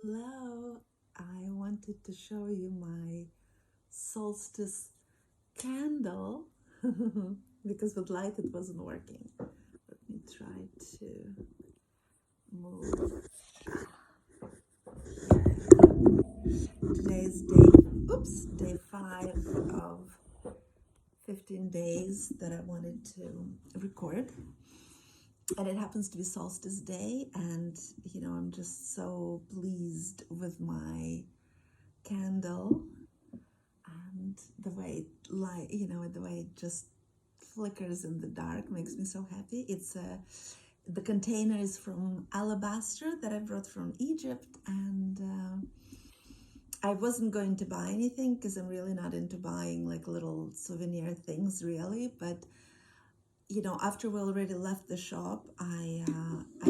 Hello, I wanted to show you my solstice candle because with light it wasn't working. Let me try to move. Today's day 5 of 15 days that I wanted to record. And it happens to be solstice day, and I'm just so pleased with my candle and the way the way it just flickers in the dark makes me so happy. The container is from alabaster that I brought from Egypt, and I wasn't going to buy anything because I'm really not into buying like little souvenir things really, but after we already left the shop, I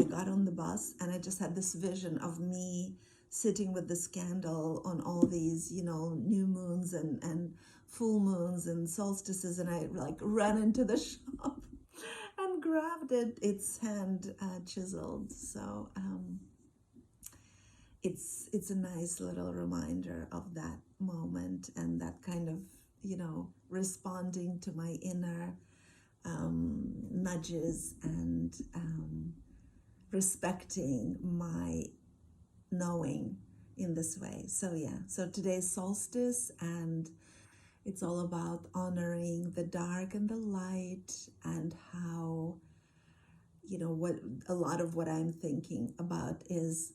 got on the bus and I just had this vision of me sitting with this candle on all these new moons and full moons and solstices, and I like ran into the shop and grabbed it. It's hand chiseled, so it's a nice little reminder of that moment and that kind of responding to my inner nudges and respecting my knowing in this way. So today's solstice, and it's all about honoring the dark and the light, and how what a lot of what I'm thinking about is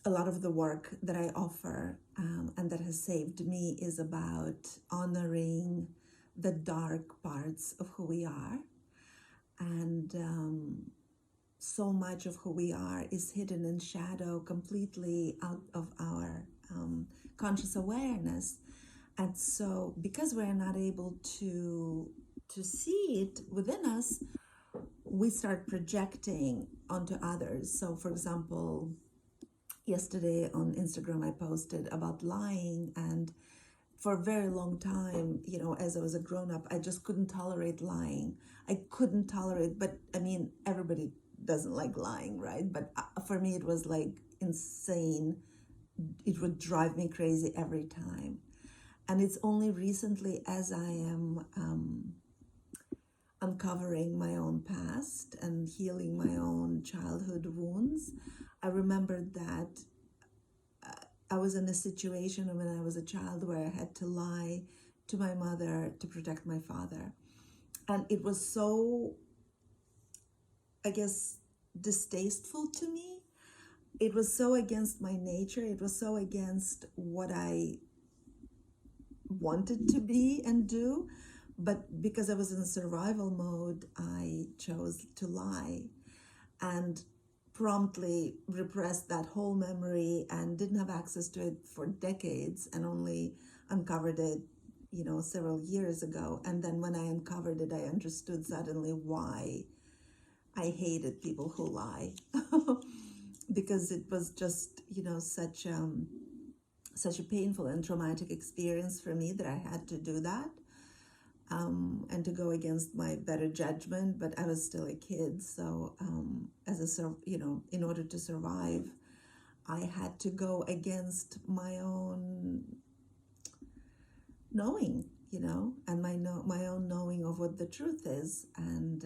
a lot of the work that I offer and that has saved me is about honoring the dark parts of who we are. And so much of who we are is hidden in shadow, completely out of our conscious awareness. And so because we're not able to see it within us, we start projecting onto others. So for example, yesterday on Instagram I posted about lying, and for a very long time, as I was a grown-up, I just couldn't tolerate lying. I couldn't tolerate, but I mean, everybody doesn't like lying, right? But for me, it was like insane. It would drive me crazy every time. And it's only recently, as I am uncovering my own past and healing my own childhood wounds, I remembered that I was in a situation when I was a child where I had to lie to my mother to protect my father. And it was so, I guess, distasteful to me. It was so against my nature. It was so against what I wanted to be and do. But because I was in survival mode, I chose to lie and promptly repressed that whole memory and didn't have access to it for decades, and only uncovered it several years ago. And then when I uncovered it, I understood suddenly why I hated people who lie because it was just such a painful and traumatic experience for me that I had to do that. And to go against my better judgment, but I was still a kid. So in order to survive, I had to go against my own knowing, and my own knowing of what the truth is. And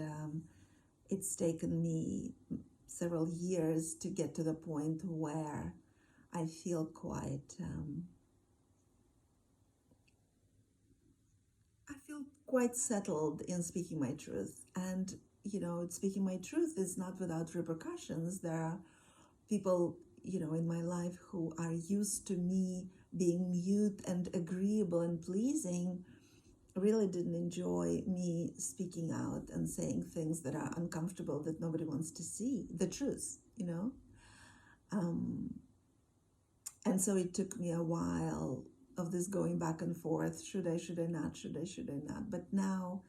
it's taken me several years to get to the point where I feel quite settled in speaking my truth. And speaking my truth is not without repercussions. There are people in my life who are used to me being mute and agreeable and pleasing, really didn't enjoy me speaking out and saying things that are uncomfortable, that nobody wants to see the truth. And so it took me a while of this going back and forth. Should I not? Should I not? But now,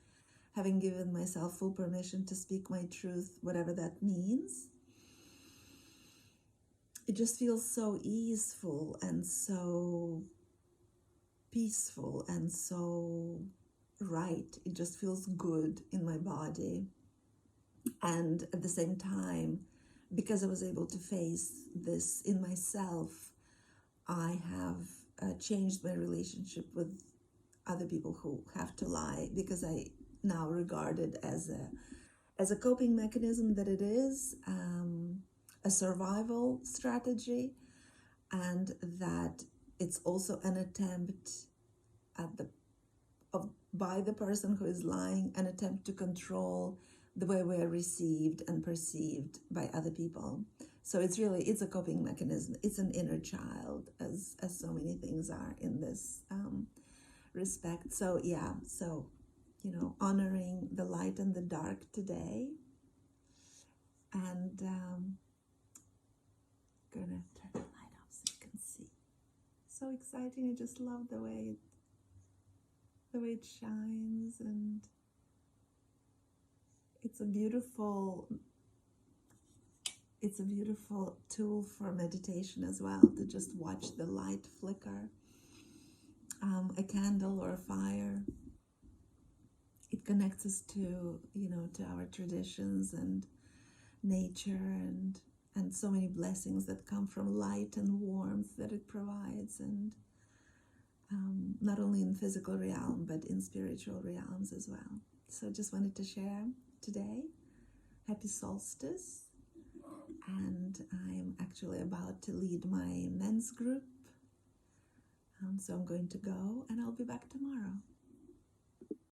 having given myself full permission to speak my truth, whatever that means, it just feels so easeful and so peaceful and so right. It just feels good in my body. And at the same time, because I was able to face this in myself, I have changed my relationship with other people who have to lie, because I now regard it as a coping mechanism, that it is a survival strategy, and that it's also an attempt at the by the person who is lying, an attempt to control the way we are received and perceived by other people. So it's a coping mechanism. It's an inner child, as so many things are in this respect. So yeah, so honoring the light and the dark today, and gonna turn the light off so you can see. So exciting! I just love the way it shines, and it's a beautiful tool for meditation as well, to just watch the light flicker. A candle or a fire, it connects us to to our traditions and nature, and so many blessings that come from light and warmth that it provides, and not only in physical realm but in spiritual realms as well. So just wanted to share today. Happy solstice. And I'm actually about to lead my men's group, so I'm going to go, and I'll be back tomorrow.